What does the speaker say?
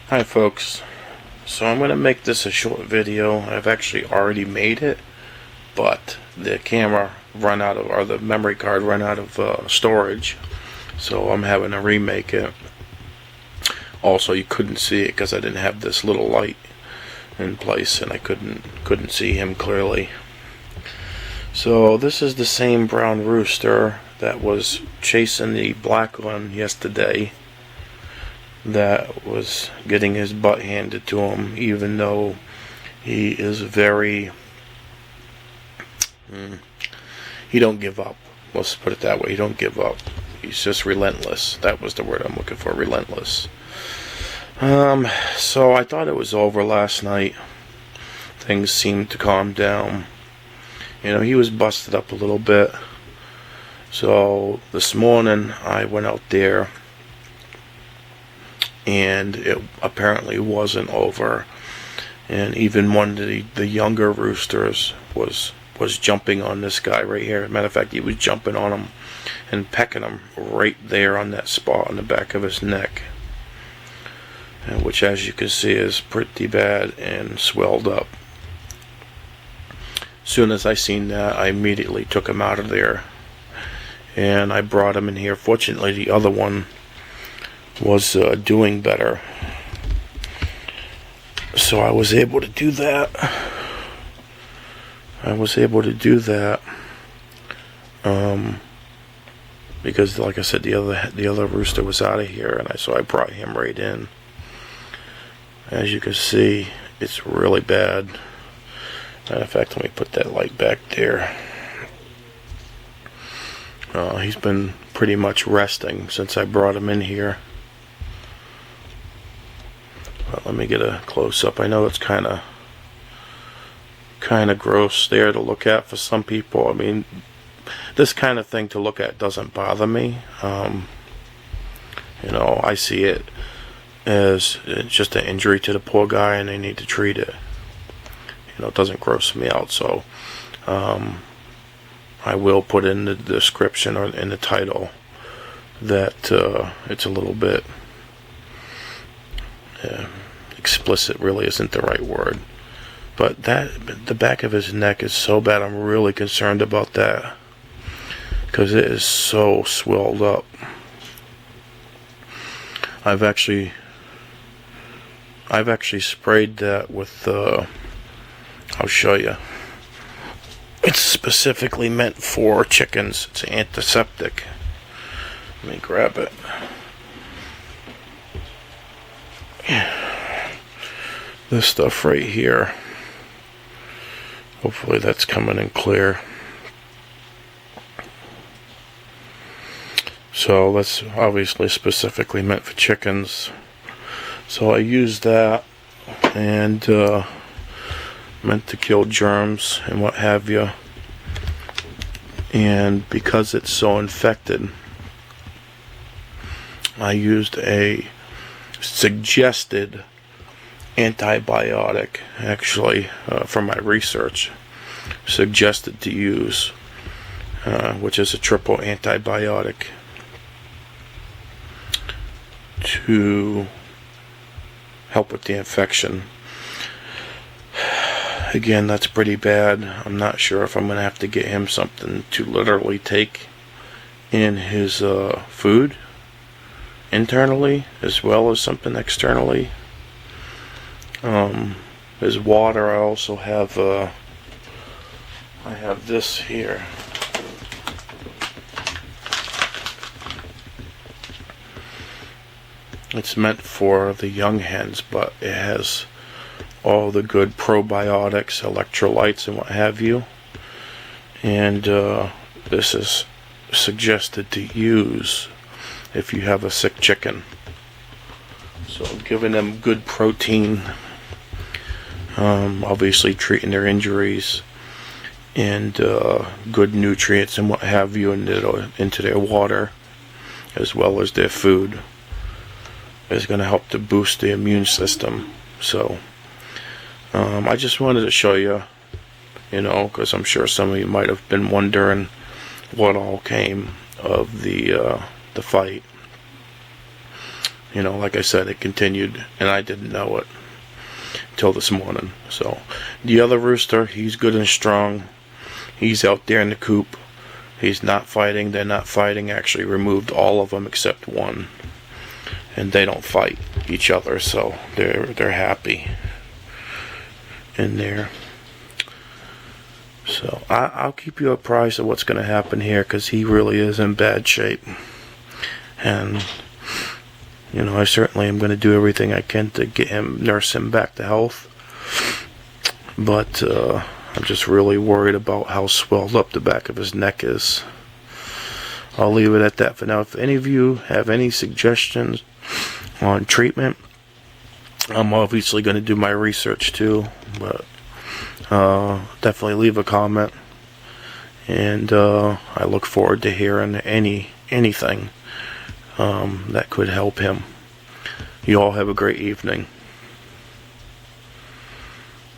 Hi folks, so I'm going to make this a short video. I've actually already made it, but the camera run out of, or the memory card run out of storage, so I'm having to remake it. Also, you couldn't see it because I didn't have this little light in place and I couldn't see him clearly. So this is the same brown rooster that was chasing the black one yesterday, that was getting his butt handed to him, even though he is very he don't give up. Let's put it that way. He don't give up. He's just relentless. That was the word I'm looking for, relentless. So I thought it was over last night. Things seemed to calm down. You know, he was busted up a little bit. So this morning I went out there, and it apparently wasn't over. And even one of the younger roosters was jumping on this guy right here. As a matter of fact, he was jumping on him and pecking him right there on that spot on the back of his neck, which, as you can see, is pretty bad and swelled up. As soon as I seen that, I immediately took him out of there and I brought him in here. Fortunately, the other one was doing better, so I was able to do that. Because, like I said, the other rooster was out of here, and so I brought him right in. As you can see, it's really bad. Matter of fact, let me put that light back there. He's been pretty much resting since I brought him in here. Let me get a close-up. I know it's kind of gross there to look at for some people. I mean, this kind of thing to look at doesn't bother me. You know, I see it as just an injury to the poor guy, and they need to treat it. You know, it doesn't gross me out. So I will put in the description or in the title that it's a little bit explicit. Really isn't the right word, but the back of his neck is so bad. I'm really concerned about that because it is so swelled up. I've actually sprayed that with I'll show you. It's specifically meant for chickens. It's antiseptic. Let me grab it. This stuff right here. Hopefully that's coming in clear. So that's obviously specifically meant for chickens. So I used that, and meant to kill germs and what have you. And because it's so infected, I used a suggested antibiotic, actually, from my research, suggested to use, which is a triple antibiotic to help with the infection. Again, that's pretty bad. I'm not sure if I'm going to have to get him something to literally take in his food internally as well as something externally. His water, I also have I have this here. It's meant for the young hens, but it has all the good probiotics, electrolytes, and what have you. And this is suggested to use if you have a sick chicken. So giving them good protein, obviously treating their injuries, and good nutrients and what have you into their water as well as their food is going to help to boost the immune system. So I just wanted to show you, you know, because I'm sure some of you might have been wondering what all came of the fight. You know, like I said, it continued, and I didn't know it until this morning. So, the other rooster, he's good and strong. He's out there in the coop. He's not fighting. They're not fighting. Actually removed all of them except one. And they don't fight each other, so they're happy in there. So I'll keep you apprised of what's going to happen here, because he really is in bad shape. And, you know, I certainly am going to do everything I can to nurse him back to health. But I'm just really worried about how swelled up the back of his neck is. I'll leave it at that for now. If any of you have any suggestions on treatment, I'm obviously going to do my research too, but definitely leave a comment, and I look forward to hearing anything that could help him. You all have a great evening.